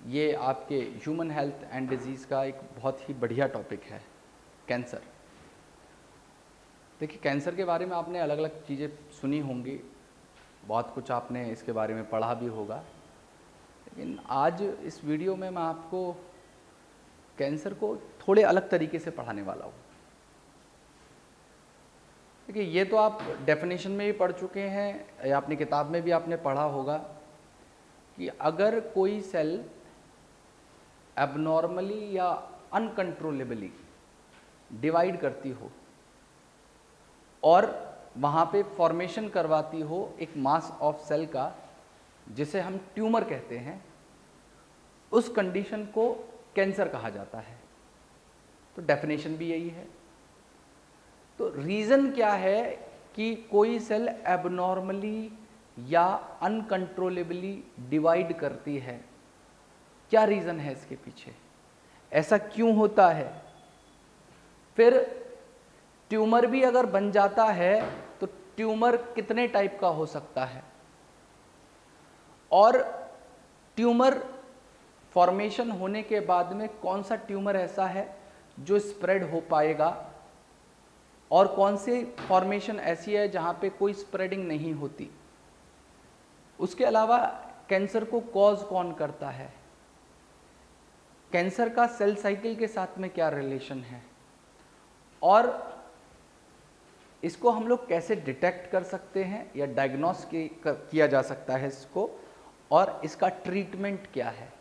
ये आपके human health and disease का एक बहुत ही बढ़िया टॉपिक है, कैंसर। देखिए, कैंसर के बारे में आपने अलग अलग चीज़ें सुनी होंगी, बहुत कुछ आपने इसके बारे में पढ़ा भी होगा, लेकिन आज इस वीडियो में मैं आपको कैंसर को थोड़े अलग तरीके से पढ़ाने वाला हूँ। देखिए, ये तो आप डेफिनेशन में भी पढ़ चुके हैं या अपनी किताब में भी आपने पढ़ा होगा कि अगर कोई सेल एबनॉर्मली या अनकंट्रोलेबली डिवाइड करती हो और वहाँ पे फॉर्मेशन करवाती हो एक मास ऑफ सेल का, जिसे हम ट्यूमर कहते हैं, उस कंडीशन को कैंसर कहा जाता है। तो डेफिनेशन भी यही है। तो रीज़न क्या है कि कोई सेल एबनॉर्मली या अनकंट्रोलेबली डिवाइड करती है? क्या रीज़न है इसके पीछे? ऐसा क्यों होता है? फिर ट्यूमर भी अगर बन जाता है तो ट्यूमर कितने टाइप का हो सकता है? और ट्यूमर फॉर्मेशन होने के बाद में कौन सा ट्यूमर ऐसा है जो स्प्रेड हो पाएगा और कौन सी फॉर्मेशन ऐसी है जहां पे कोई स्प्रेडिंग नहीं होती? उसके अलावा कैंसर को कॉज कौन करता है? कैंसर का सेल साइकिल के साथ में क्या रिलेशन है? और इसको हम लोग कैसे डिटेक्ट कर सकते हैं या डायग्नोस किया जा सकता है इसको, और इसका ट्रीटमेंट क्या है?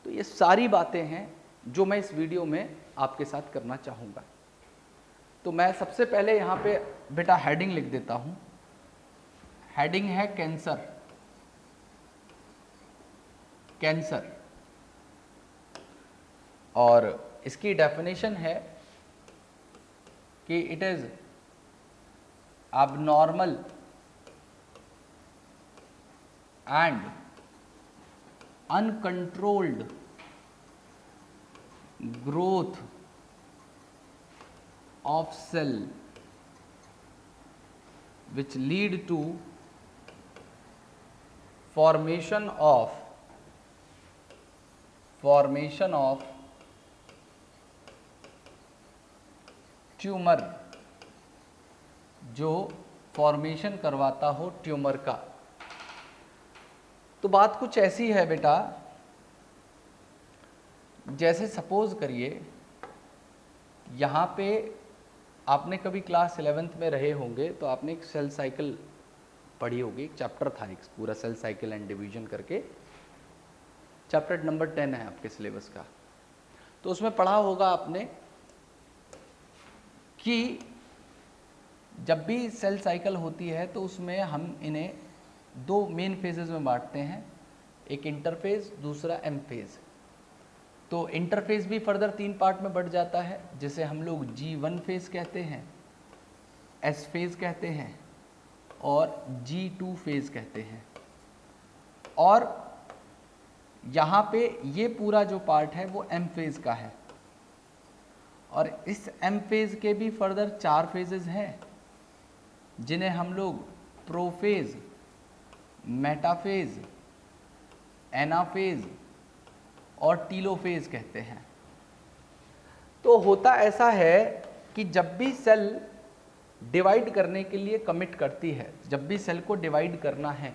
तो ये सारी बातें हैं जो मैं इस वीडियो में आपके साथ करना चाहूँगा। तो मैं सबसे पहले यहाँ पे बेटा हेडिंग लिख देता हूँ। हेडिंग है कैंसर। कैंसर, और इसकी डेफिनेशन है कि it is abnormal and uncontrolled growth of cell which lead to formation of tumour, जो फॉर्मेशन करवाता हो ट्यूमर का। तो बात कुछ ऐसी है बेटा, जैसे सपोज करिए यहाँ पे आपने कभी क्लास 11th में रहे होंगे तो आपने एक सेल साइकिल पढ़ी होगी, एक चैप्टर था एक पूरा सेल साइकिल एंड डिवीजन करके, चैप्टर नंबर 10 है आपके सिलेबस का। तो उसमें पढ़ा होगा आपने कि जब भी सेल साइकिल होती है तो उसमें हम इन्हें दो मेन फेजेस में बांटते हैं, एक इंटरफेज, दूसरा एम फेज। तो इंटरफेज भी फर्दर 3 पार्ट में बढ़ जाता है, जिसे हम लोग G1 फेज कहते हैं, S फेज कहते हैं और G2 फेज कहते हैं। और यहाँ पे ये पूरा जो पार्ट है वो एम फेज का है, और इस एम फेज के भी फर्दर 4 फेजेस हैं, जिन्हें हम लोग प्रोफेज, मेटाफेज, एनाफेज और टीलोफेज कहते हैं। तो होता ऐसा है कि जब भी सेल डिवाइड करने के लिए कमिट करती है, जब भी सेल को डिवाइड करना है,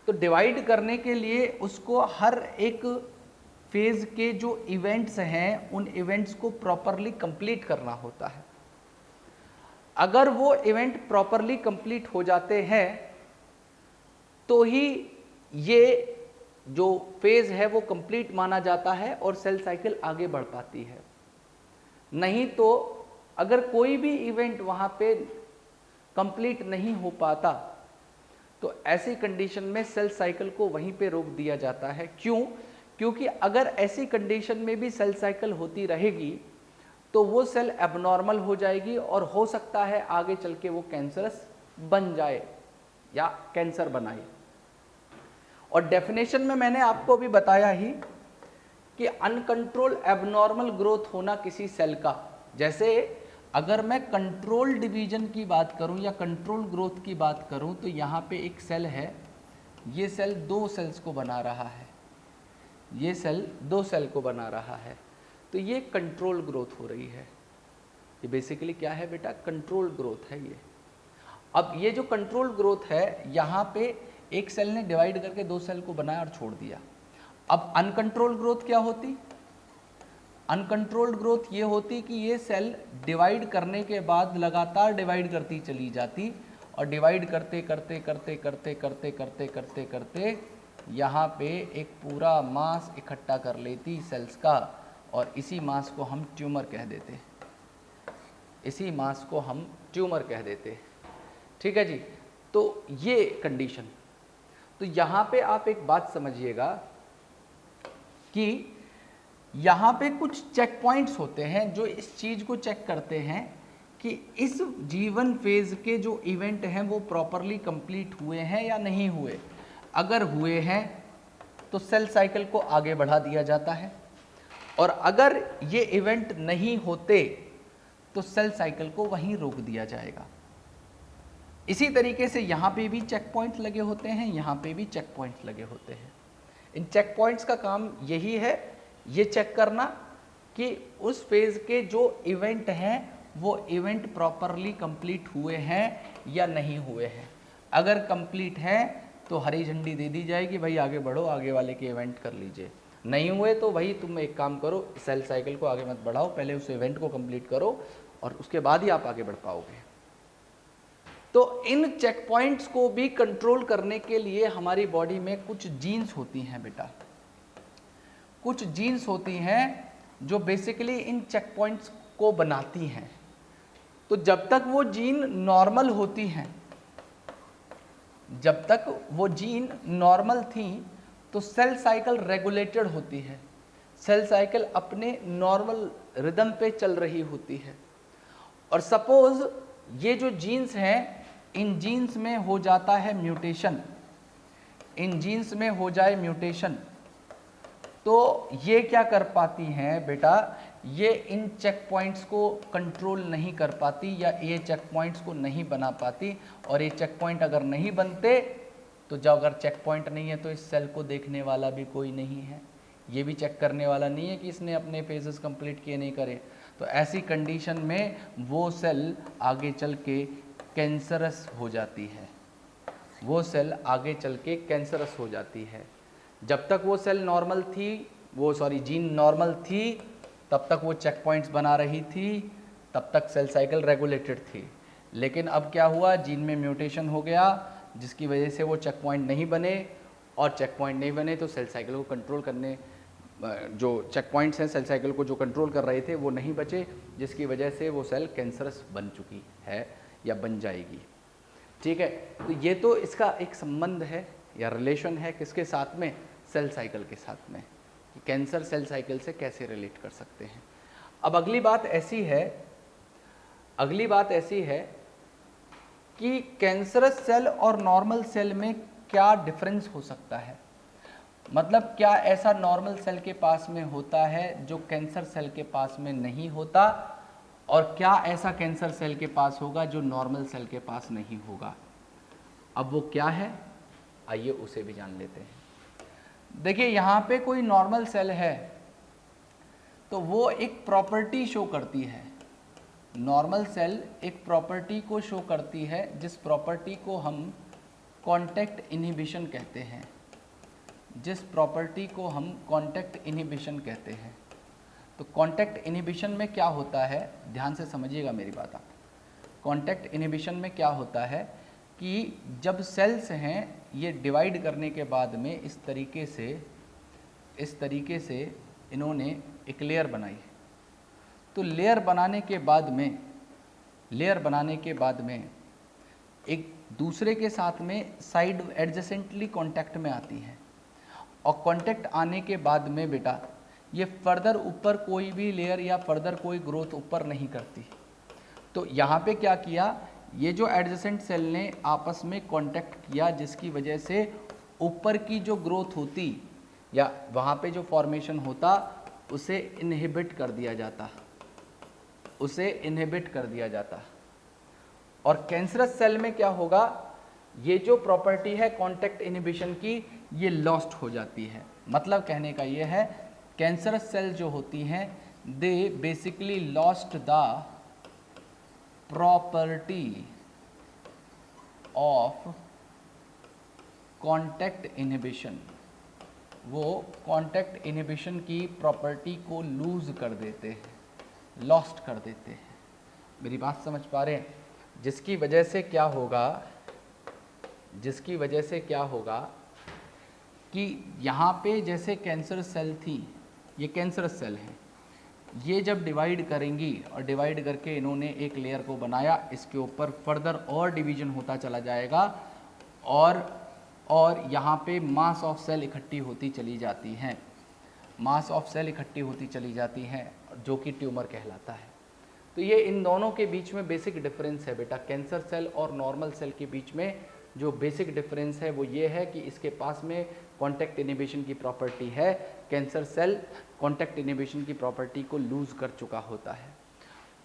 तो डिवाइड करने के लिए उसको हर एक फेज के जो इवेंट्स हैं उन इवेंट्स को प्रॉपरली कंप्लीट करना होता है। अगर वो इवेंट प्रॉपरली कंप्लीट हो जाते हैं तो ही ये जो फेज है वो कंप्लीट माना जाता है और सेल साइकिल आगे बढ़ पाती है। नहीं तो अगर कोई भी इवेंट वहां पे कंप्लीट नहीं हो पाता तो ऐसी कंडीशन में सेल साइकिल को वहीं पे रोक दिया जाता है। क्यों? क्योंकि अगर ऐसी कंडीशन में भी सेल साइकिल होती रहेगी तो वो सेल एबनॉर्मल हो जाएगी और हो सकता है आगे चल के वो कैंसरस बन जाए या कैंसर बनाए। और डेफिनेशन में मैंने आपको भी बताया ही कि अनकंट्रोल एबनॉर्मल ग्रोथ होना किसी सेल का, जैसे अगर मैं कंट्रोल डिवीजन की बात करूं या कंट्रोल ग्रोथ की बात करूं तो यहाँ पे एक सेल है, ये सेल 2 सेल्स को बना रहा है, ये सेल 2 सेल को बना रहा है, तो ये कंट्रोल ग्रोथ हो रही है। ये बेसिकली क्या है बेटा, कंट्रोल ग्रोथ है ये। अब ये जो कंट्रोल ग्रोथ है, यहाँ पे एक सेल ने डिवाइड करके 2 सेल को बनाया और छोड़ दिया। अब अनकंट्रोल्ड ग्रोथ क्या होती, अनकंट्रोल्ड ग्रोथ ये होती कि ये सेल डिवाइड करने के बाद लगातार डिवाइड करती चली जाती और डिवाइड करते करते करते करते करते करते करते करते यहाँ पे एक पूरा मास इकट्ठा कर लेती सेल्स का, और इसी मास को हम ट्यूमर कह देते, इसी मास को हम ट्यूमर कह देते। ठीक है जी, तो ये कंडीशन। तो यहाँ पे आप एक बात समझिएगा कि यहाँ पे कुछ चेक पॉइंट्स होते हैं जो इस चीज़ को चेक करते हैं कि इस जीवन फेज के जो इवेंट हैं वो प्रॉपरली कंप्लीट हुए हैं या नहीं हुए। अगर हुए हैं तो सेल साइकिल को आगे बढ़ा दिया जाता है, और अगर ये इवेंट नहीं होते तो सेल साइकिल को वहीं रोक दिया जाएगा। इसी तरीके से यहाँ पे भी चेक पॉइंट लगे होते हैं, यहाँ पे भी चेक पॉइंट लगे होते हैं। इन चेक पॉइंट्स का काम यही है, ये चेक करना कि उस फेज के जो इवेंट हैं वो इवेंट प्रॉपरली कंप्लीट हुए हैं या नहीं हुए हैं। अगर कंप्लीट है तो हरी झंडी दे दी जाएगी, भाई आगे बढ़ो, आगे वाले के इवेंट कर लीजिए। नहीं हुए तो भाई तुम एक काम करो, सेल साइकिल को आगे मत बढ़ाओ, पहले उस इवेंट को कंप्लीट करो और उसके बाद ही आप आगे बढ़ पाओगे। तो इन चेक पॉइंट्स को भी कंट्रोल करने के लिए हमारी बॉडी में कुछ जीन्स होती हैं बेटा, कुछ जीन्स होती हैं जो बेसिकली इन चेक पॉइंट्स को बनाती हैं। तो जब तक वो जीन नॉर्मल होती हैं, जब तक वो जीन नॉर्मल थी तो सेल साइकिल रेगुलेटेड होती है, सेल साइकिल अपने नॉर्मल रिदम पे चल रही होती है। और सपोज ये जो जीन्स हैं, इन जीन्स में हो जाता है म्यूटेशन, इन जीन्स में हो जाए म्यूटेशन, तो ये क्या कर पाती हैं बेटा, ये इन चेक पॉइंट्स को कंट्रोल नहीं कर पाती या ये चेक पॉइंट्स को नहीं बना पाती। और ये चेक पॉइंट अगर नहीं बनते तो जब अगर चेक पॉइंट नहीं है तो इस सेल को देखने वाला भी कोई नहीं है, ये भी चेक करने वाला नहीं है कि इसने अपने फेजेस कंप्लीट किए नहीं करे। तो ऐसी कंडीशन में वो सेल आगे चल के कैंसरस हो जाती है, वो सेल आगे चल के कैंसरस हो जाती है। जब तक वो सेल नॉर्मल थी, वो जीन नॉर्मल थी, तब तक वो चेक पॉइंट्स बना रही थी, तब तक सेल साइकिल रेगुलेटेड थी। लेकिन अब क्या हुआ, जीन में म्यूटेशन हो गया जिसकी वजह से वो चेक पॉइंट नहीं बने, और चेक पॉइंट नहीं बने तो सेल साइकिल को कंट्रोल करने जो चेक पॉइंट्स हैं सेल साइकिल को जो कंट्रोल कर रहे थे वो नहीं बचे, जिसकी वजह से वो सेल कैंसरस बन चुकी है या बन जाएगी। ठीक है, तो ये तो इसका एक संबंध है या रिलेशन है किसके साथ में, सेल साइकिल के साथ में, कि कैंसर सेल साइकिल से कैसे रिलेट कर सकते हैं। अब अगली बात ऐसी है कि कैंसरस सेल और नॉर्मल सेल में क्या डिफरेंस हो सकता है। मतलब क्या ऐसा नॉर्मल सेल के पास में होता है जो कैंसर सेल के पास में नहीं होता, और क्या ऐसा कैंसर सेल के पास होगा जो नॉर्मल सेल के पास नहीं होगा। अब वो क्या है, आइए उसे भी जान लेते हैं। देखिए यहाँ पे कोई नॉर्मल सेल है तो वो एक प्रॉपर्टी शो करती है, नॉर्मल सेल एक प्रॉपर्टी को शो करती है जिस प्रॉपर्टी को हम कांटेक्ट इनहिबिशन कहते हैं, जिस प्रॉपर्टी को हम कांटेक्ट इनहिबिशन कहते हैं। तो कांटेक्ट इनहिबिशन में क्या होता है, ध्यान से समझिएगा मेरी बात आप। कांटेक्ट इनहिबिशन में क्या होता है कि जब सेल्स हैं ये डिवाइड करने के बाद में इस तरीके से इन्होंने एक लेयर बनाई, तो लेयर बनाने के बाद में एक दूसरे के साथ में साइड एडजेसेंटली कांटेक्ट में आती हैं, और कांटेक्ट आने के बाद में बेटा ये फर्दर ऊपर कोई भी लेयर या फर्दर कोई ग्रोथ ऊपर नहीं करती। तो यहाँ पे क्या किया, ये जो एडजेसेंट सेल ने आपस में कांटेक्ट किया जिसकी वजह से ऊपर की जो ग्रोथ होती या वहाँ पे जो फॉर्मेशन होता उसे इनहिबिट कर दिया जाता। और कैंसरस सेल में क्या होगा, ये जो प्रॉपर्टी है कांटेक्ट इनहिबिशन की, ये लॉस्ट हो जाती है। मतलब कहने का ये है, कैंसरस सेल जो होती हैं they basically lost the property of contact inhibition, वो कांटेक्ट इनहिबिशन की प्रॉपर्टी को लूज कर देते हैं, लॉस्ट कर देते हैं। मेरी बात समझ पा रहे हैं? जिसकी वजह से क्या होगा, जिसकी वजह से क्या होगा कि यहाँ पे जैसे कैंसर सेल थी, ये कैंसर सेल है, ये जब डिवाइड करेंगी और डिवाइड करके इन्होंने एक लेयर को बनाया, इसके ऊपर फर्दर और डिवीजन होता चला जाएगा और यहाँ पे मास ऑफ सेल इकट्ठी होती चली जाती हैं, मास ऑफ सेल इकट्ठी होती चली जाती हैं, जो कि ट्यूमर कहलाता है। तो ये इन दोनों के बीच में बेसिक डिफरेंस है बेटा, कैंसर सेल और नॉर्मल सेल के बीच में जो बेसिक डिफरेंस है वो ये है कि इसके पास में कांटेक्ट इनहिबिशन की प्रॉपर्टी है, कैंसर सेल कांटेक्ट इनहिबिशन की प्रॉपर्टी को लूज कर चुका होता है।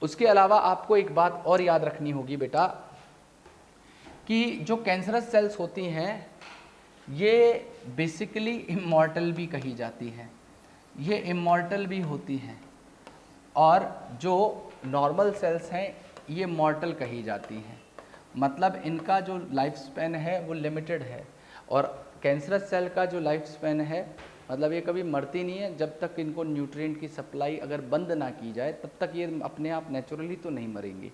उसके अलावा आपको एक बात और याद रखनी होगी बेटा कि जो कैंसरस सेल्स होती हैं ये बेसिकली इमॉर्टल भी कही जाती हैं, ये इमॉर्टल भी होती हैं, और जो नॉर्मल सेल्स हैं ये मॉर्टल कही जाती हैं। मतलब इनका जो लाइफ स्पैन है वो लिमिटेड है, और कैंसरस सेल का जो लाइफ स्पैन है मतलब ये कभी मरती नहीं है, जब तक इनको न्यूट्रिएंट की सप्लाई अगर बंद ना की जाए तब तक ये अपने आप नेचुरली तो नहीं मरेंगी।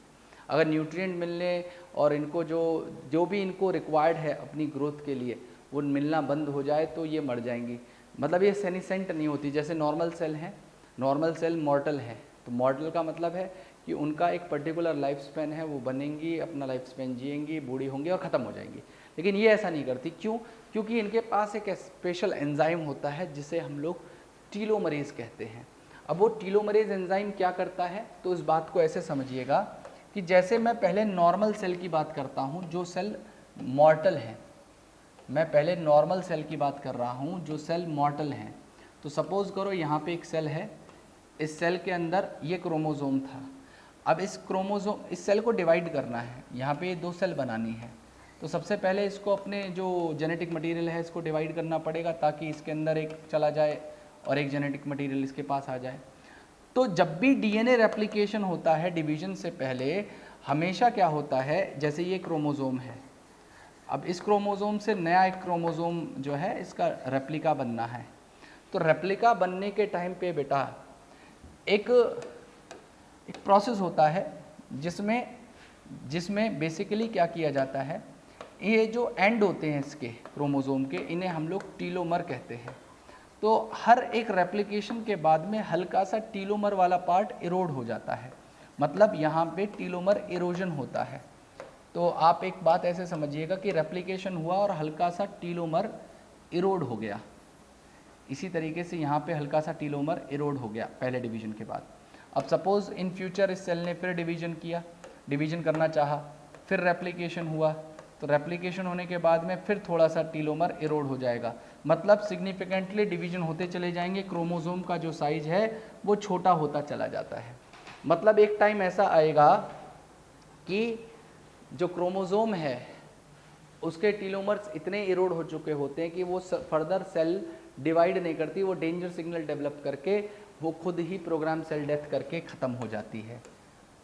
अगर न्यूट्रिएंट मिलने और इनको जो भी इनको रिक्वायर्ड है अपनी ग्रोथ के लिए वो मिलना बंद हो जाए तो ये मर जाएंगी। मतलब ये सेनिसेंट नहीं होती, जैसे नॉर्मल सेल हैं, नॉर्मल सेल मॉर्टल है, तो मॉर्टल का मतलब है कि उनका एक पर्टिकुलर लाइफ स्पैन है, वो बनेंगी, अपना लाइफ स्पैन जिएंगी, बूढ़ी होंगी और ख़त्म हो जाएंगी। लेकिन ये ऐसा नहीं करती। क्यों? क्योंकि इनके पास एक स्पेशल एंजाइम होता है जिसे हम लोग टीलोमरेज कहते हैं। अब वो टीलोमरेज एंजाइम क्या करता है, तो इस बात को ऐसे समझिएगा कि जैसे मैं पहले नॉर्मल सेल की बात करता हूँ जो सेल मॉर्टल है, मैं पहले नॉर्मल सेल की बात कर रहा हूँ जो सेल मॉर्टल हैं। तो सपोज़ करो यहाँ पे एक सेल है, इस सेल के अंदर ये क्रोमोसोम था। अब इस सेल को डिवाइड करना है, यहाँ पे 2 सेल बनानी है, तो सबसे पहले इसको अपने जो जेनेटिक मटेरियल है इसको डिवाइड करना पड़ेगा ताकि इसके अंदर एक चला जाए और एक जेनेटिक मटेरियल इसके पास आ जाए। तो जब भी डीएनए रेप्लिकेशन होता है डिवीजन से पहले, हमेशा क्या होता है, जैसे ये क्रोमोसोम है, अब इस क्रोमोसोम से नया एक क्रोमोसोम जो है इसका रेप्लिका बनना है। तो रेप्लिका बनने के टाइम पे बेटा एक प्रोसेस होता है जिसमें बेसिकली क्या किया जाता है, ये जो एंड होते हैं इसके क्रोमोसोम के, इन्हें हम लोग टीलोमर कहते हैं। तो हर एक रेप्लिकेशन के बाद में हल्का सा टीलोमर वाला पार्ट इरोड हो जाता है, मतलब यहाँ पे टीलोमर इरोजन होता है। तो आप एक बात ऐसे समझिएगा कि रेप्लिकेशन हुआ और हल्का सा टीलोमर इरोड हो गया, इसी तरीके से यहाँ पे हल्का सा टीलोमर इरोड हो गया पहले डिवीजन के बाद। अब सपोज़ इन फ्यूचर इस सेल ने फिर डिवीजन करना चाहा, फिर रेप्लिकेशन हुआ, तो रेप्लिकेशन होने के बाद में फिर थोड़ा सा टीलोमर इरोड हो जाएगा, मतलब सिग्निफिकेंटली डिवीजन होते चले जाएंगे, क्रोमोसोम का जो साइज है वो छोटा होता चला जाता है। मतलब एक टाइम ऐसा आएगा कि जो क्रोमोसोम है उसके टीलोमर्स इतने इरोड हो चुके होते हैं कि वो फर्दर सेल डिवाइड नहीं करती, वो डेंजर सिग्नल डेवलप करके वो खुद ही प्रोग्राम सेल डेथ करके ख़त्म हो जाती है।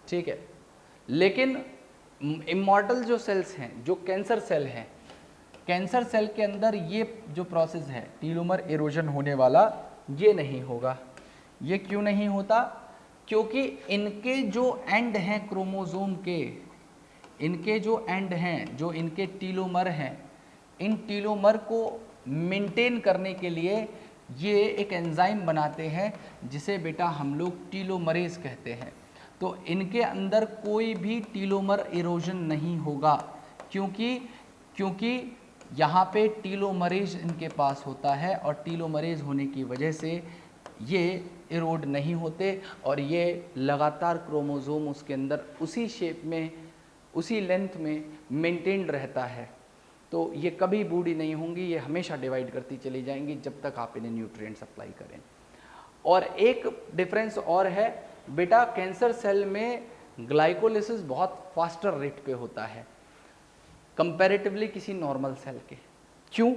ठीक है, लेकिन इमॉर्टल जो सेल्स हैं, जो कैंसर सेल हैं, कैंसर सेल के अंदर ये जो प्रोसेस है टीलोमर इरोजन होने वाला, ये नहीं होगा। ये क्यों नहीं होता? क्योंकि इनके जो एंड हैं क्रोमोसोम के, इनके जो एंड हैं, जो इनके टीलोमर हैं, इन टीलोमर को मेंटेन करने के लिए ये एक एंजाइम बनाते हैं जिसे बेटा हम लोग टीलोमरेज कहते हैं। तो इनके अंदर कोई भी टीलोमर इरोजन नहीं होगा, क्योंकि यहाँ पे टीलोमरेज इनके पास होता है, और टीलोमरेज होने की वजह से ये इरोड नहीं होते और ये लगातार क्रोमोसोम उसके अंदर उसी शेप में, उसी लेंथ में मेंटेन्ड रहता है। तो ये कभी बूढ़ी नहीं होंगी, ये हमेशा डिवाइड करती चली जाएंगी जब तक आप इन्हें न्यूट्रिएंट सप्लाई करें। और एक डिफरेंस और है बेटा, कैंसर सेल में ग्लाइकोलिसिस बहुत फास्टर रेट पे होता है। कंपैरेटिवली किसी नॉर्मल सेल के। क्यों?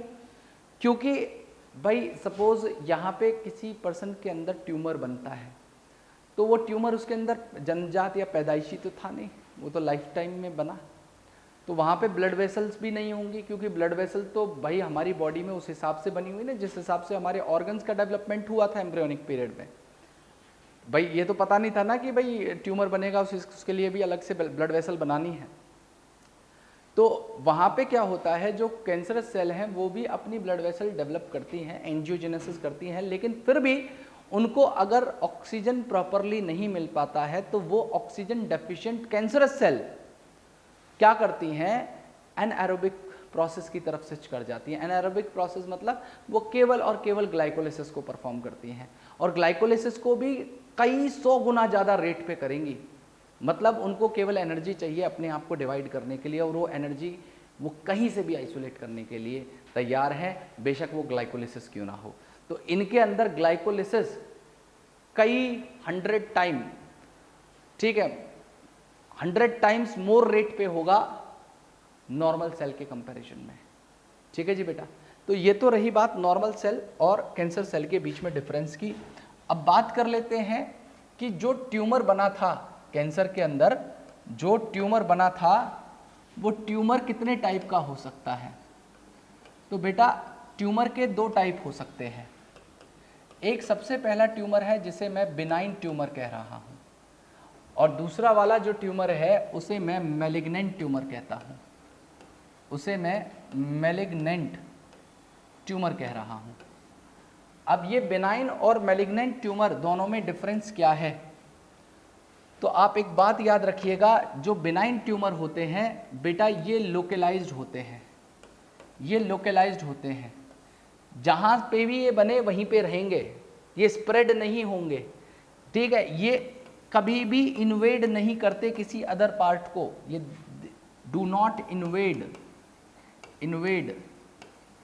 क्योंकि भाई सपोज यहाँ पे किसी पर्सन के अंदर ट्यूमर बनता है, तो वो ट्यूमर उसके अंदर जन्मजात या पैदाइशी तो था नहीं, वो तो लाइफ टाइम में बना। तो वहाँ पे ब्लड वेसल्स भी नहीं होंगी, क्योंकि ब्लड वेसल तो भाई हमारी बॉडी में उस हिसाब से बनी हुई ना जिस हिसाब से हमारे ऑर्गन्स का डेवलपमेंट हुआ था एम्ब्रियोनिक पीरियड में। भाई ये तो पता नहीं था ना कि भाई ट्यूमर बनेगा, उसके लिए भी अलग से ब्लड वेसल बनानी है। तो वहाँ पे क्या होता है, जो कैंसरस सेल हैं वो भी अपनी ब्लड वेसल डेवलप करती हैं, एंजियोजेनेसिस करती हैं, लेकिन फिर भी उनको अगर ऑक्सीजन प्रॉपरली नहीं मिल पाता है तो वो ऑक्सीजन डेफिशिएंट कैंसरस सेल क्या करती हैं, एनएरोबिक प्रोसेस की तरफ स्विच कर जाती हैं। एनएरोबिक प्रोसेस मतलब वो केवल और केवल ग्लाइकोलिसिस को परफॉर्म करती हैं, और ग्लाइकोलिसिस को भी कई 100 गुना ज़्यादा रेट पे करेंगी। मतलब उनको केवल एनर्जी चाहिए अपने आप को डिवाइड करने के लिए, और वो एनर्जी वो कहीं से भी आइसोलेट करने के लिए तैयार है, बेशक वो ग्लाइकोलिसिस क्यों ना हो। तो इनके अंदर ग्लाइकोलिसिस कई 100 टाइम, ठीक है, 100 टाइम्स मोर रेट पे होगा नॉर्मल सेल के कंपैरिजन में। ठीक है जी बेटा, तो ये तो रही बात नॉर्मल सेल और कैंसर सेल के बीच में डिफरेंस की। अब बात कर लेते हैं कि जो ट्यूमर बना था कैंसर के अंदर, जो ट्यूमर बना था वो ट्यूमर कितने टाइप का हो सकता है। तो बेटा ट्यूमर के 2 टाइप हो सकते हैं। एक सबसे पहला ट्यूमर है जिसे मैं बिनाइन ट्यूमर कह रहा हूँ, और दूसरा वाला जो ट्यूमर है उसे मैं मैलिग्नेंट ट्यूमर कहता हूँ, उसे मैं मैलिग्नेंट ट्यूमर कह रहा हूँ। अब ये बिनाइन और मैलिग्नेंट ट्यूमर दोनों में डिफरेंस क्या है, तो आप एक बात याद रखिएगा, जो बिनाइन ट्यूमर होते हैं बेटा ये लोकलाइज्ड होते हैं, ये लोकलाइज्ड होते हैं, जहाँ पे भी ये बने वहीं पे रहेंगे, ये स्प्रेड नहीं होंगे। ठीक है, ये कभी भी इन्वेड नहीं करते किसी अदर पार्ट को, ये do not invade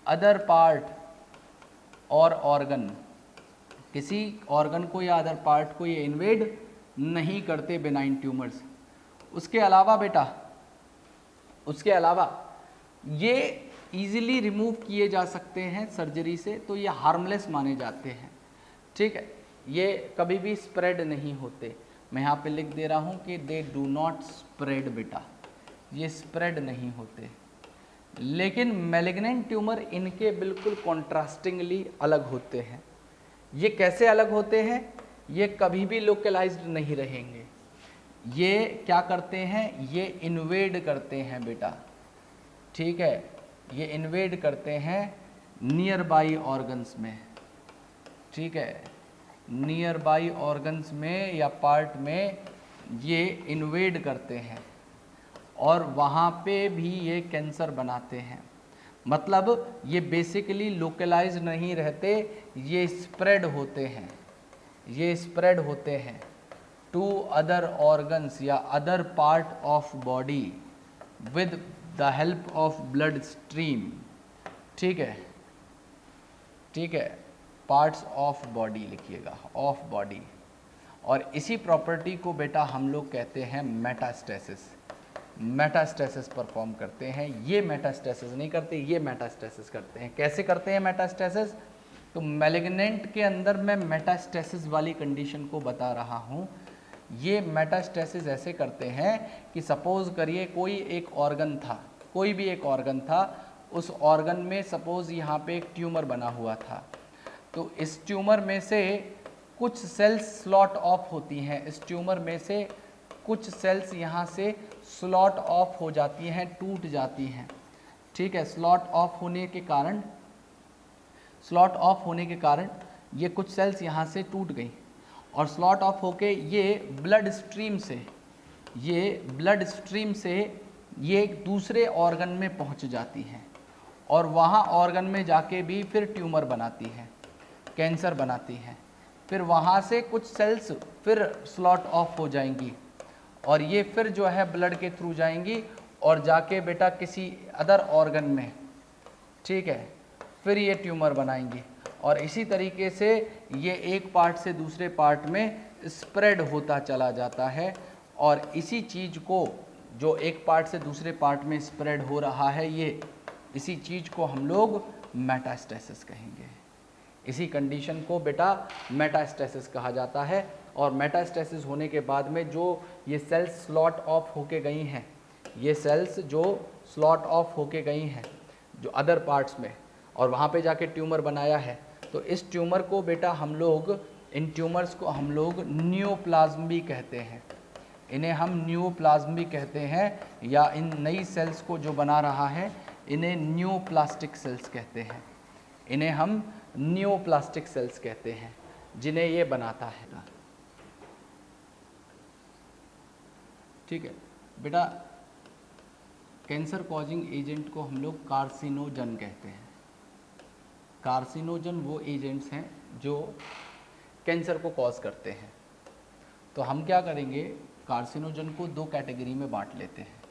other part और ऑर्गन, किसी ऑर्गन को या अदर पार्ट को ये इन्वेड नहीं करते बिनाइन ट्यूमर्स। उसके अलावा बेटा, उसके अलावा ये इजीली रिमूव किए जा सकते हैं सर्जरी से, तो ये हार्मलेस माने जाते हैं। ठीक है, ये कभी भी स्प्रेड नहीं होते। मैं यहाँ पे लिख दे रहा हूँ कि दे डू नॉट स्प्रेड बेटा, ये स्प्रेड नहीं होते। लेकिन मैलिग्नेंट ट्यूमर इनके बिल्कुल कॉन्ट्रास्टिंगली अलग होते हैं। ये कैसे अलग होते हैं, ये कभी भी लोकलाइज्ड नहीं रहेंगे, ये क्या करते हैं, ये इन्वेड करते हैं बेटा। ठीक है, ये इन्वेड करते हैं नियर बाई ऑर्गन्स में। ठीक है, नियर बाई ऑर्गन्स में या पार्ट में ये इन्वेड करते हैं, और वहाँ पे भी ये कैंसर बनाते हैं। मतलब ये बेसिकली लोकलाइज्ड नहीं रहते, ये स्प्रेड होते हैं, ये स्प्रेड होते हैं टू अदर ऑर्गन्स या other part of body with the help of blood stream. ठीक है, ठीक है, पार्ट्स ऑफ बॉडी लिखिएगा, ऑफ बॉडी। और इसी प्रॉपर्टी को बेटा हम लोग कहते हैं मेटास्टेसिस। मेटास्टेसिस परफॉर्म करते हैं, ये मेटास्टेसिस नहीं करते, ये मेटास्टेसिस करते हैं। कैसे करते हैं मेटास्टेसिस, तो मैलिग्नेंट के अंदर मैं मेटास्टेसिस वाली कंडीशन को बता रहा हूँ। ये मेटास्टेसिस ऐसे करते हैं कि सपोज करिए कोई एक ऑर्गन था, कोई भी एक ऑर्गन था, उस ऑर्गन में सपोज यहाँ पे एक ट्यूमर बना हुआ था, तो इस ट्यूमर में से कुछ सेल्स स्लॉट ऑफ होती हैं, इस ट्यूमर में से कुछ सेल्स यहाँ से स्लॉट ऑफ हो जाती हैं, टूट जाती हैं। ठीक है, स्लॉट ऑफ होने के कारण ये कुछ सेल्स यहाँ से टूट गई, और स्लॉट ऑफ होके ये ब्लड स्ट्रीम से ये दूसरे ऑर्गन में पहुँच जाती हैं, और वहाँ ऑर्गन में जाके भी फिर ट्यूमर बनाती हैं, कैंसर बनाती हैं। फिर वहाँ से कुछ सेल्स फिर स्लॉट ऑफ हो जाएंगी, और ये फिर जो है ब्लड के थ्रू जाएंगी और जाके बेटा किसी अदर ऑर्गन में, ठीक है, फिर ये ट्यूमर बनाएंगी, और इसी तरीके से ये एक पार्ट से दूसरे पार्ट में स्प्रेड होता चला जाता है। और इसी चीज़ को जो एक पार्ट से दूसरे पार्ट में स्प्रेड हो रहा है, ये इसी चीज़ को हम लोग मेटास्टेसिस कहेंगे। इसी कंडीशन को बेटा मेटास्टेसिस कहा जाता है। और मेटास्टेसिस होने के बाद में जो ये सेल्स स्लॉट ऑफ होके गई हैं, ये सेल्स जो स्लॉट ऑफ होके गई हैं जो अदर पार्ट्स में, और वहाँ पे जाके ट्यूमर बनाया है, तो इस ट्यूमर को बेटा हम लोग, इन ट्यूमर्स को हम लोग नियोप्लाज्म भी कहते हैं। इन्हें हम नियोप्लाज्म भी कहते हैं, या इन नई सेल्स को जो बना रहा है इन्हें न्यूप्लास्टिक सेल्स कहते हैं। इन्हें हम न्यूप्लास्टिक सेल्स कहते हैं जिन्हें ये बनाता है। ठीक है बेटा, कैंसर कॉजिंग एजेंट को हम लोग कार्सिनोजन कहते हैं। कार्सिनोजन वो एजेंट्स हैं जो कैंसर को कॉज करते हैं। तो हम क्या करेंगे, कार्सिनोजन को दो कैटेगरी में बांट लेते हैं।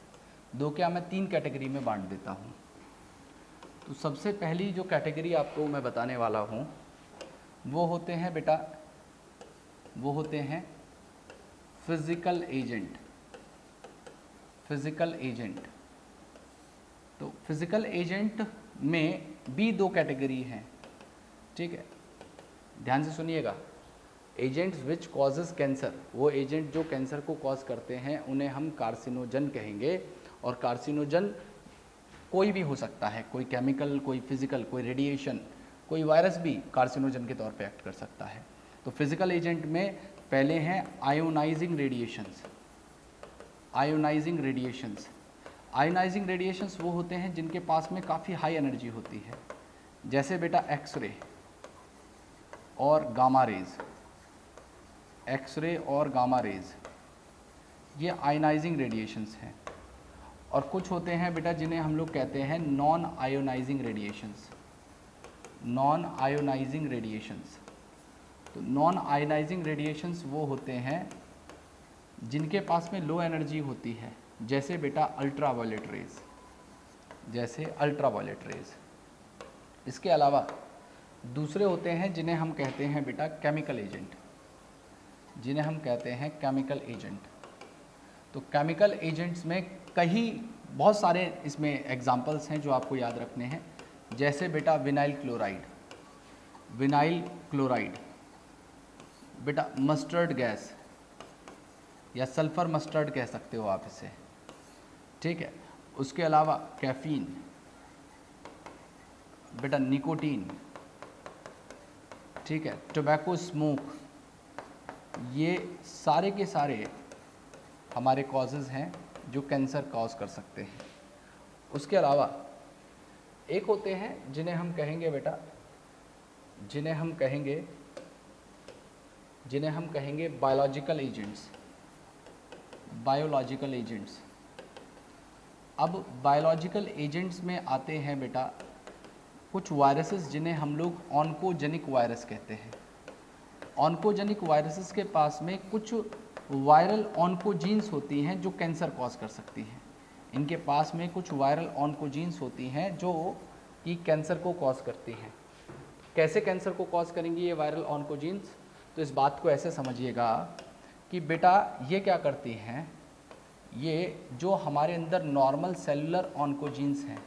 दो क्या, मैं तीन कैटेगरी में बांट देता हूँ। तो सबसे पहली जो कैटेगरी आपको मैं बताने वाला हूँ वो होते हैं बेटा, वो होते हैं फिजिकल एजेंट। फिजिकल एजेंट, तो फिजिकल एजेंट में भी दो कैटेगरी हैं। ठीक है, ध्यान से सुनिएगा। एजेंट्स विच कॉजेज कैंसर, वो एजेंट जो कैंसर को कॉज करते हैं उन्हें हम कार्सिनोजन कहेंगे। और कार्सिनोजन कोई भी हो सकता है, कोई केमिकल, कोई फिजिकल, कोई रेडिएशन, कोई वायरस भी कार्सिनोजन के तौर पे एक्ट कर सकता है। तो फिजिकल एजेंट में पहले हैं ionising radiations. Ionising radiations, ionising radiations वो होते हैं जिनके पास में काफ़ी हाई एनर्जी होती है, जैसे बेटा एक्सरे और गामा रेज। एक्सरे और गामा रेज ये आयोनाइजिंग रेडिएशंस हैं। और कुछ होते हैं बेटा जिन्हें हम लोग कहते हैं non ionising radiations. Non ionising radiations, तो नॉन आयोनाइजिंग रेडिएशंस वो होते हैं जिनके पास में लो एनर्जी होती है, जैसे बेटा अल्ट्रावायलेट रेज, जैसे अल्ट्रावायलेट रेज। इसके अलावा दूसरे होते हैं जिन्हें हम कहते हैं बेटा केमिकल एजेंट, जिन्हें हम कहते हैं केमिकल एजेंट। तो केमिकल एजेंट्स में बहुत सारे इसमें एग्जाम्पल्स हैं जो आपको याद रखने हैं, जैसे बेटा विनाइल क्लोराइड, विनाइल क्लोराइड, बेटा मस्टर्ड गैस या सल्फर मस्टर्ड कह सकते हो आप इसे। ठीक है, उसके अलावा कैफीन, बेटा निकोटीन, ठीक है, टोबैको स्मोक, ये सारे के सारे हमारे कॉजेज़ हैं जो कैंसर कॉज कर सकते हैं। उसके अलावा एक होते हैं जिन्हें हम कहेंगे बेटा, जिन्हें हम कहेंगे बायोलॉजिकल एजेंट्स। बायोलॉजिकल एजेंट्स, अब बायोलॉजिकल एजेंट्स में आते हैं बेटा कुछ वायरसेस जिन्हें हम लोग ऑन्कोजेनिक वायरस कहते हैं। ऑन्कोजेनिक वायरसेस के पास में कुछ वायरल ऑन्कोजीन्स होती हैं जो कैंसर कॉज कर सकती हैं। इनके पास में कुछ वायरल ऑन्कोजीन्स होती हैं जो कि कैंसर को कॉज करती हैं। कैसे कैंसर को कॉज करेंगी ये वायरल ऑन्कोजीन्स? तो इस बात को ऐसे समझिएगा कि बेटा ये क्या करती हैं, ये जो हमारे अंदर नॉर्मल सेलुलर ऑन्कोजीन्स हैं,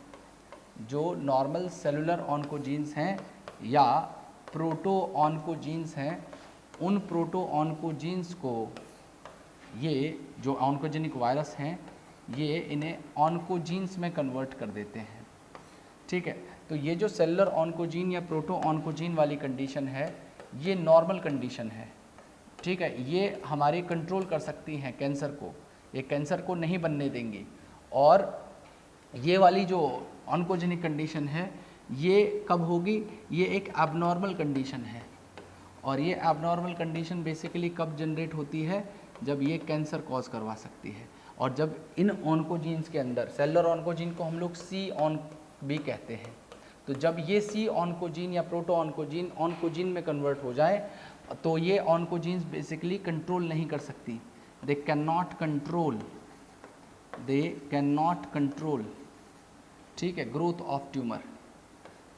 जो नॉर्मल सेलुलर ऑन्कोजीन्स हैं या प्रोटो ऑन्कोजीन्स हैं, उन प्रोटो ऑन्कोजीन्स को ये जो ऑन्कोजेनिक वायरस हैं ये इन्हें ऑन्कोजीन्स में कन्वर्ट कर देते हैं। ठीक है, तो ये जो सेलुलर ऑन्कोजीन या प्रोटो ऑन्कोजीन वाली कंडीशन है ये नॉर्मल कंडीशन है। ठीक है, ये हमारी कंट्रोल कर सकती हैं कैंसर को, ये कैंसर को नहीं बनने देंगी। और ये वाली जो ऑन्कोजेनिक कंडीशन है ये कब होगी, ये एक एबनॉर्मल कंडीशन है। और ये एबनॉर्मल कंडीशन बेसिकली कब जनरेट होती है, जब ये कैंसर कॉज करवा सकती है। और जब इन ऑन्कोजीन्स के अंदर, सेलुलर ऑन्कोजीन को हम लोग सी ऑन भी कहते हैं, तो जब ये सी ऑन्कोजीन या प्रोटो ऑन्कोजीन ऑन्कोजीन में कन्वर्ट हो जाए तो ये ऑन्कोजीन्स बेसिकली कंट्रोल नहीं कर सकती, दे कैन नॉट कंट्रोल, ठीक है, ग्रोथ ऑफ ट्यूमर।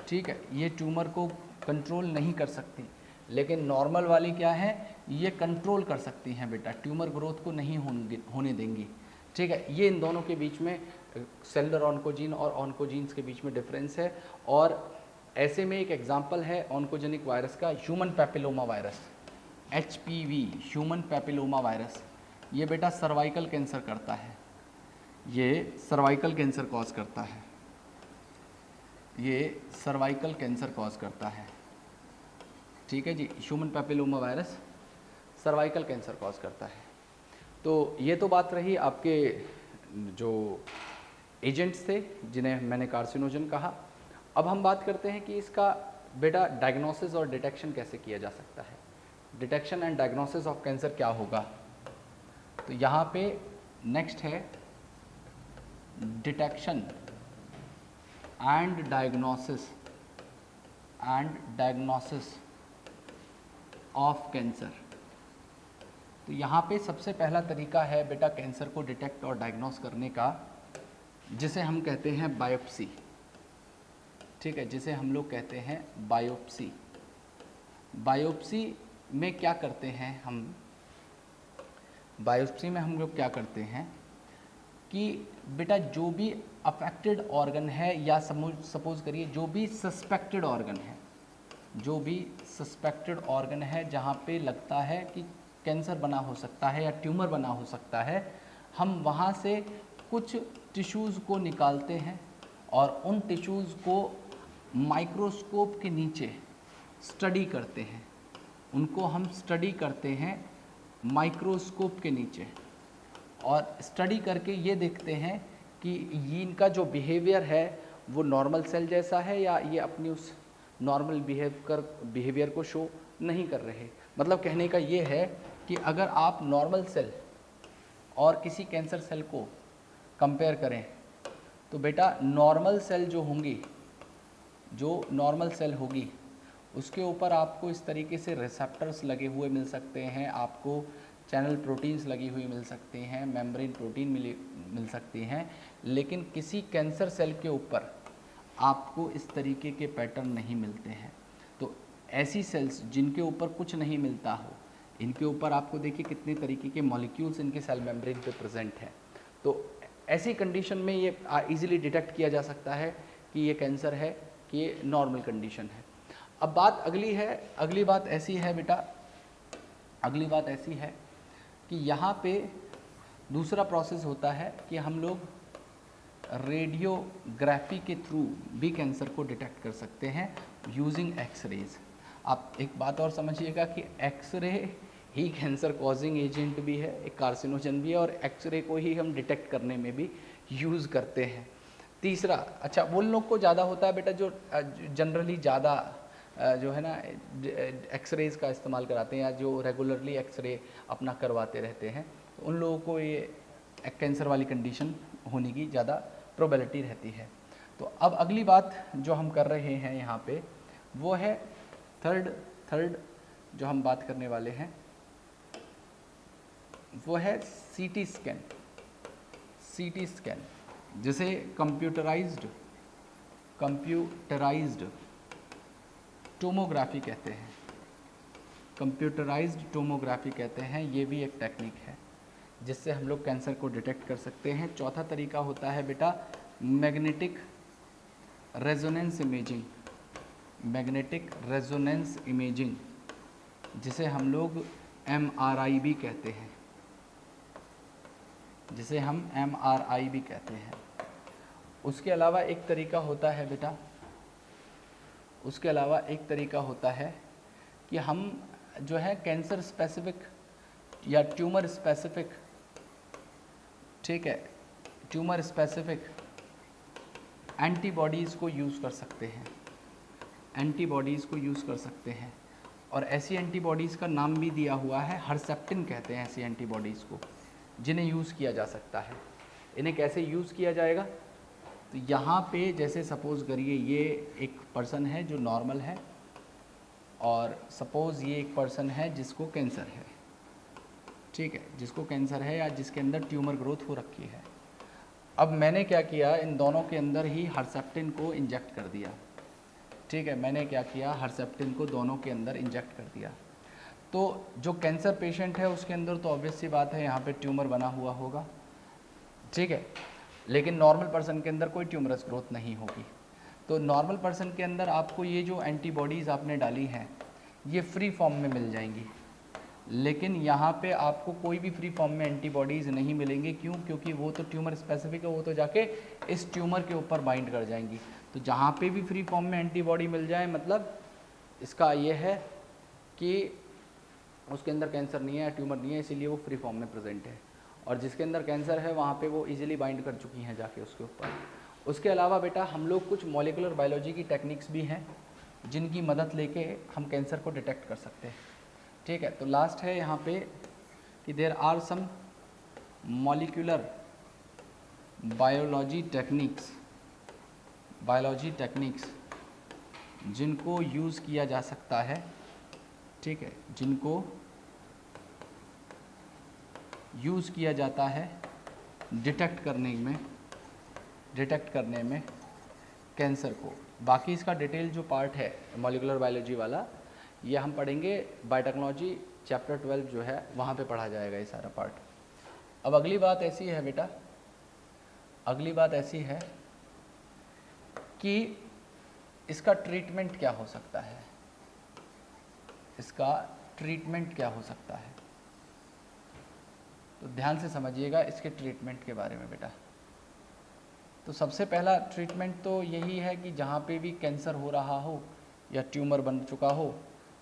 ठीक है, ये ट्यूमर को कंट्रोल नहीं कर सकती, लेकिन नॉर्मल वाली क्या है, ये कंट्रोल कर सकती हैं बेटा, ट्यूमर ग्रोथ को नहीं होने देंगी। ठीक है, ये इन दोनों के बीच में सेलुलर ऑन्कोजीन और ऑन्कोजीन्स के बीच में डिफरेंस है। और ऐसे में एक एग्जांपल है ऑन्कोजेनिक वायरस का, human papilloma virus, HPV, human papilloma virus. ये बेटा सर्वाइकल कैंसर करता है, ये सर्वाइकल कैंसर कॉज करता है, ये सर्वाइकल कैंसर कॉज करता है। ठीक है जी, human papilloma virus cervical cancer cause करता है। तो ये तो बात रही आपके जो एजेंट्स थे जिन्हें मैंने कार्सिनोजन कहा। अब हम बात करते हैं कि इसका बेटा डायग्नोसिस और डिटेक्शन कैसे किया जा सकता है। Detection and diagnosis of cancer क्या होगा, तो यहाँ पे नेक्स्ट है detection and diagnosis of cancer. तो यहाँ पे सबसे पहला तरीका है बेटा कैंसर को डिटेक्ट और डायग्नोस करने का, जिसे हम कहते हैं बायोप्सी। ठीक है, जिसे हम लोग कहते हैं बायोप्सी। बायोप्सी में क्या करते हैं हम, बायोप्सी में हम लोग क्या करते हैं कि बेटा जो भी अफेक्टेड ऑर्गन है, या सपोज करिए जो भी सस्पेक्टेड ऑर्गन है, जो भी सस्पेक्टेड ऑर्गन है जहाँ पे लगता है कि कैंसर बना हो सकता है या ट्यूमर बना हो सकता है, हम वहाँ से कुछ टिश्यूज़ को निकालते हैं और उन टिश्यूज़ को माइक्रोस्कोप के नीचे स्टडी करते हैं। उनको हम स्टडी करते हैं माइक्रोस्कोप के नीचे, और स्टडी करके ये देखते हैं कि ये इनका जो बिहेवियर है वो नॉर्मल सेल जैसा है या ये अपनी उस नॉर्मल बिहेवियर को शो नहीं कर रहे। मतलब कहने का ये है कि अगर आप नॉर्मल सेल और किसी कैंसर सेल को कंपेयर करें तो बेटा नॉर्मल सेल जो होंगी, जो नॉर्मल सेल होगी उसके ऊपर आपको इस तरीके से रिसेप्टर्स लगे हुए मिल सकते हैं, आपको चैनल प्रोटीन्स लगी हुई मिल सकती हैं, मेम्ब्रेन प्रोटीन मिल सकती हैं, लेकिन किसी कैंसर सेल के ऊपर आपको इस तरीके के पैटर्न नहीं मिलते हैं। तो ऐसी सेल्स जिनके ऊपर कुछ नहीं मिलता हो, इनके ऊपर आपको देखिए कितने तरीके के मॉलिक्यूल्स इनके सेल मेम्ब्रेन पे प्रेजेंट हैं। तो ऐसी कंडीशन में ये इजीली डिटेक्ट किया जा सकता है कि ये कैंसर है, कि ये नॉर्मल कंडीशन है। अब बात अगली बात ऐसी है बेटा, अगली बात ऐसी है कि यहाँ पे दूसरा प्रोसेस होता है कि हम लोग रेडियोग्राफी के थ्रू भी कैंसर को डिटेक्ट कर सकते हैं यूजिंग एक्सरेज। आप एक बात और समझिएगा कि एक्सरे ही कैंसर कॉजिंग एजेंट भी है, एक कार्सिनोजन भी है, और एक्सरे को ही हम डिटेक्ट करने में भी यूज़ करते हैं। तीसरा, अच्छा वो लोग को ज़्यादा होता है बेटा जो जनरली ज़्यादा जो है ना एक्सरेज का इस्तेमाल कराते हैं या जो रेगुलरली एक्सरे अपना करवाते रहते हैं, तो उन लोगों को ये कैंसर वाली कंडीशन होने की ज़्यादा प्रोबेबिलिटी रहती है। तो अब अगली बात जो हम कर रहे हैं यहाँ पे वो है थर्ड जो हम बात करने वाले हैं वो है सीटी स्कैन, जिसे कंप्यूटराइज्ड टोमोग्राफी कहते हैं। कंप्यूटराइज्ड टोमोग्राफी कहते हैं, ये भी एक टेक्निक है जिससे हम लोग कैंसर को डिटेक्ट कर सकते हैं। चौथा तरीका होता है बेटा मैग्नेटिक रेजोनेंस इमेजिंग, जिसे हम लोग MRI भी कहते हैं, जिसे हम MRI भी कहते हैं। उसके अलावा एक तरीका होता है बेटा, उसके अलावा एक तरीका होता है कि हम जो है कैंसर स्पेसिफिक या ट्यूमर स्पेसिफिक, ठीक है, ट्यूमर स्पेसिफिक एंटीबॉडीज़ को यूज़ कर सकते हैं, एंटीबॉडीज़ को यूज़ कर सकते हैं। और ऐसी एंटीबॉडीज़ का नाम भी दिया हुआ है, हर्सेप्टिन कहते हैं ऐसी एंटीबॉडीज़ को, जिन्हें यूज़ किया जा सकता है। इन्हें कैसे यूज़ किया जाएगा, तो यहाँ पे जैसे सपोज़ करिए ये एक पर्सन है जो नॉर्मल है, और सपोज़ ये एक पर्सन है जिसको कैंसर है, ठीक है, जिसको कैंसर है या जिसके अंदर ट्यूमर ग्रोथ हो रखी है। अब मैंने क्या किया, इन दोनों के अंदर ही हर्सेप्टिन को इंजेक्ट कर दिया, ठीक है, मैंने क्या किया, हर्सेप्टिन को दोनों के अंदर इंजेक्ट कर दिया। तो जो कैंसर पेशेंट है उसके अंदर तो ऑब्वियस सी बात है यहाँ पे ट्यूमर बना हुआ होगा, ठीक है, लेकिन नॉर्मल पर्सन के अंदर कोई ट्यूमरस ग्रोथ नहीं होगी। तो नॉर्मल पर्सन के अंदर आपको ये जो एंटीबॉडीज़ आपने डाली हैं ये फ्री फॉर्म में मिल जाएंगी, लेकिन यहाँ पे आपको कोई भी फ्री फॉर्म में एंटीबॉडीज़ नहीं मिलेंगे। क्यों? क्योंकि वो तो ट्यूमर स्पेसिफिक है, वो तो जाके इस ट्यूमर के ऊपर बाइंड कर जाएंगी। तो जहाँ पे भी फ्री फॉर्म में एंटीबॉडी मिल जाए, मतलब इसका ये है कि उसके अंदर कैंसर नहीं है, ट्यूमर नहीं है, इसीलिए वो फ्री फॉर्म में प्रेजेंट है। और जिसके अंदर कैंसर है वहाँ पे वो इजीली बाइंड कर चुकी हैं जाके उसके ऊपर। उसके अलावा बेटा हम लोग कुछ मॉलिक्यूलर बायोलॉजी की टेक्निक्स भी हैं जिनकी मदद लेके हम कैंसर को डिटेक्ट कर सकते हैं। ठीक है, तो लास्ट है यहाँ पे कि there are some molecular biology techniques जिनको यूज़ किया जा सकता है। ठीक है, जिनको यूज़ किया जाता है डिटेक्ट करने में कैंसर को। बाकी इसका डिटेल जो पार्ट है मॉलिक्यूलर बायोलॉजी वाला, ये हम पढ़ेंगे बायोटेक्नोलॉजी चैप्टर 12 जो है वहाँ पे पढ़ा जाएगा ये सारा पार्ट। अब अगली बात ऐसी है बेटा, अगली बात ऐसी है कि इसका ट्रीटमेंट क्या हो सकता है, इसका ट्रीटमेंट क्या हो सकता है। तो ध्यान से समझिएगा इसके ट्रीटमेंट के बारे में बेटा। तो सबसे पहला ट्रीटमेंट तो यही है कि जहाँ पे भी कैंसर हो रहा हो या ट्यूमर बन चुका हो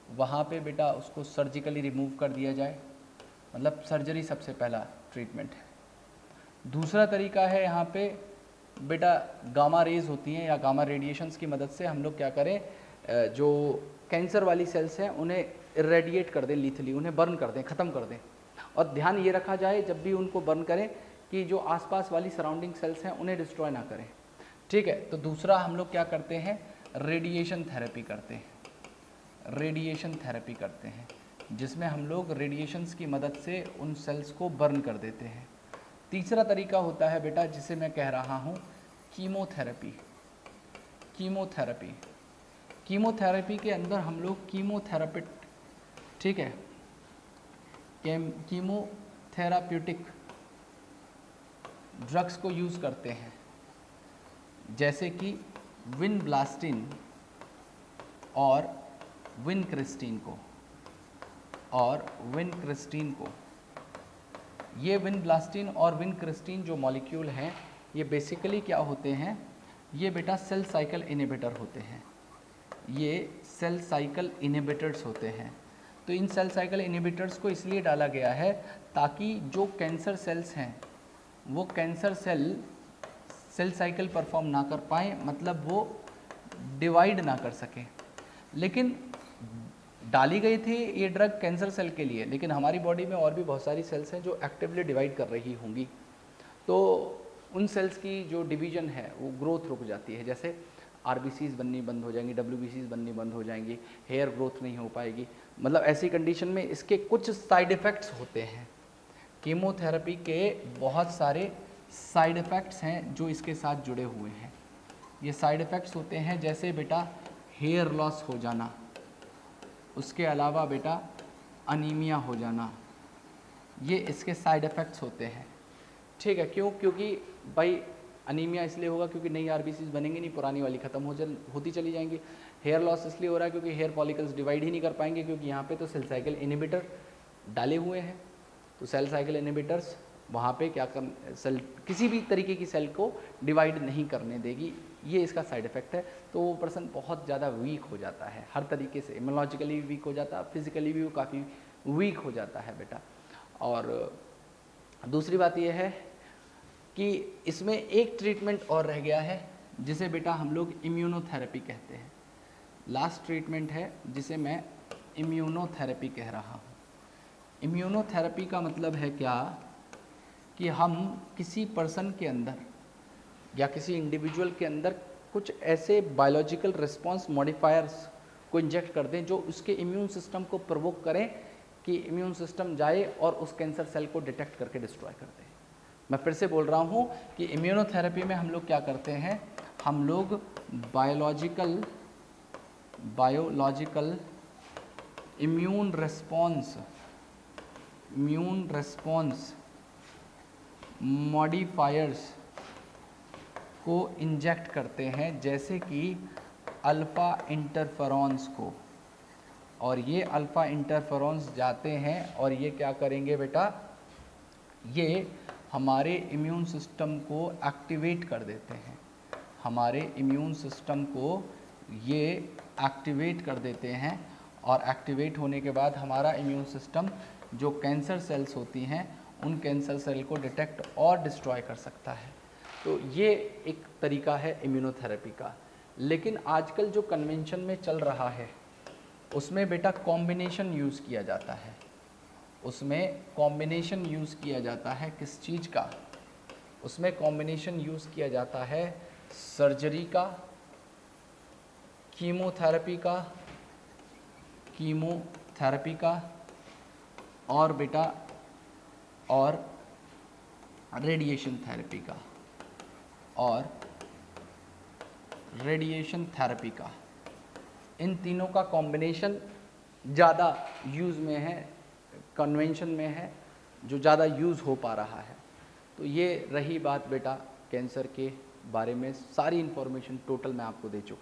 वहाँ पे बेटा उसको सर्जिकली रिमूव कर दिया जाए, मतलब सर्जरी सबसे पहला ट्रीटमेंट है। दूसरा तरीका है यहाँ पे बेटा गामा रेज होती हैं या गामा रेडिएशंस की मदद से हम लोग क्या करें, जो कैंसर वाली सेल्स हैं उन्हें इरेडिएट कर दें, लीथली उन्हें बर्न कर दें, ख़त्म कर दें। और ध्यान ये रखा जाए जब भी उनको बर्न करें कि जो आसपास वाली सराउंडिंग सेल्स हैं उन्हें डिस्ट्रॉय ना करें। ठीक है, तो दूसरा हम लोग क्या करते हैं, रेडिएशन थेरेपी करते हैं, रेडिएशन थेरेपी करते हैं जिसमें हम लोग रेडिएशंस की मदद से उन सेल्स को बर्न कर देते हैं। तीसरा तरीका होता है बेटा जिसे मैं कह रहा हूँ कीमोथेरेपी। कीमोथेरेपी कीमोथेरेपी के अंदर हम लोग कीमोथेरापिट, ठीक है, कीमोथेराप्यूटिक ड्रग्स को यूज़ करते हैं, जैसे कि विनब्लास्टिन और विनक्रिस्टिन को। ये विनब्लास्टिन और विनक्रिस्टिन जो मॉलिक्यूल हैं ये बेसिकली क्या होते हैं, ये बेटा सेल साइकिल इनहिबिटर होते हैं, ये सेल साइकिल इनहिबिटर्स होते हैं। तो इन सेल साइकिल इनहिबिटर्स को इसलिए डाला गया है ताकि जो कैंसर सेल्स हैं वो कैंसर सेल साइकिल परफॉर्म ना कर पाएँ, मतलब वो डिवाइड ना कर सकें। लेकिन डाली गई थी ये ड्रग कैंसर सेल के लिए, लेकिन हमारी बॉडी में और भी बहुत सारी सेल्स हैं जो एक्टिवली डिवाइड कर रही होंगी, तो उन सेल्स की जो डिवीजन है वो ग्रोथ रुक जाती है। जैसे आरबीसीज बननी बंद हो जाएंगी, डब्ल्यूबीसीज बननी बंद हो जाएंगी, हेयर ग्रोथ नहीं हो पाएगी। मतलब ऐसी कंडीशन में इसके कुछ साइड इफ़ेक्ट्स होते हैं। कीमोथेरेपी के बहुत सारे साइड इफ़ेक्ट्स हैं जो इसके साथ जुड़े हुए हैं। ये साइड इफ़ेक्ट्स होते हैं जैसे बेटा हेयर लॉस हो जाना, उसके अलावा बेटा अनीमिया हो जाना, ये इसके साइड इफ़ेक्ट्स होते हैं। ठीक है, क्यों? क्योंकि भाई अनीमिया इसलिए होगा क्योंकि नई आरबीसीज बनेंगी नहीं, पुरानी वाली ख़त्म होती चली जाएंगी। हेयर लॉस इसलिए हो रहा है क्योंकि हेयर फॉलिकल्स डिवाइड ही नहीं कर पाएंगे, क्योंकि यहाँ पे तो सेल साइकिल इनहिबिटर डाले हुए हैं। तो सेल साइकिल इनहिबिटर्स वहाँ पे क्या सेल किसी भी तरीके की सेल को डिवाइड नहीं करने देगी, ये इसका साइड इफ़ेक्ट है। तो वो पर्सन बहुत ज़्यादा वीक हो जाता है, हर तरीके से इम्यूनोलॉजिकली भी वीक हो जाता है, फिजिकली भी वो काफ़ी वीक हो जाता है बेटा। और दूसरी बात ये है कि इसमें एक ट्रीटमेंट और रह गया है जिसे बेटा हम लोग इम्यूनोथेरेपी कहते हैं। लास्ट ट्रीटमेंट है जिसे मैं इम्यूनोथेरेपी कह रहा हूँ। इम्यूनोथेरेपी का मतलब है क्या कि हम किसी पर्सन के अंदर या किसी इंडिविजुअल के अंदर कुछ ऐसे बायोलॉजिकल रिस्पॉन्स मॉडिफायर्स को इंजेक्ट कर दें जो उसके इम्यून सिस्टम को प्रोवोक करें कि इम्यून सिस्टम जाए और उस कैंसर सेल को डिटेक्ट करके डिस्ट्रॉय कर दे। मैं फिर से बोल रहा हूँ कि इम्यूनोथेरेपी में हम लोग क्या करते हैं, हम लोग बायोलॉजिकल इम्यून रिस्पॉन्स मॉडिफायर्स को इंजेक्ट करते हैं, जैसे कि अल्फ़ा इंटरफेरॉन्स को, और ये अल्फ़ा इंटरफेरॉन्स जाते हैं और ये क्या करेंगे बेटा, ये हमारे इम्यून सिस्टम को एक्टिवेट कर देते हैं, हमारे इम्यून सिस्टम को ये एक्टिवेट कर देते हैं, और एक्टिवेट होने के बाद हमारा इम्यून सिस्टम जो कैंसर सेल्स होती हैं उन कैंसर सेल को डिटेक्ट और डिस्ट्रॉय कर सकता है। तो ये एक तरीका है इम्यूनोथेरेपी का। लेकिन आजकल जो कन्वेंशन में चल रहा है उसमें बेटा कॉम्बिनेशन यूज़ किया जाता है, उसमें कॉम्बिनेशन यूज़ किया जाता है किस चीज़ का, उसमें कॉम्बिनेशन यूज़ किया जाता है सर्जरी का, कीमोथेरेपी का और बेटा और रेडिएशन थेरेपी का, और रेडिएशन थेरेपी का। इन तीनों का कॉम्बिनेशन ज़्यादा यूज़ में है, कन्वेंशन में है, जो ज़्यादा यूज़ हो पा रहा है। तो ये रही बात बेटा कैंसर के बारे में, सारी इन्फॉर्मेशन टोटल मैं आपको दे चुका।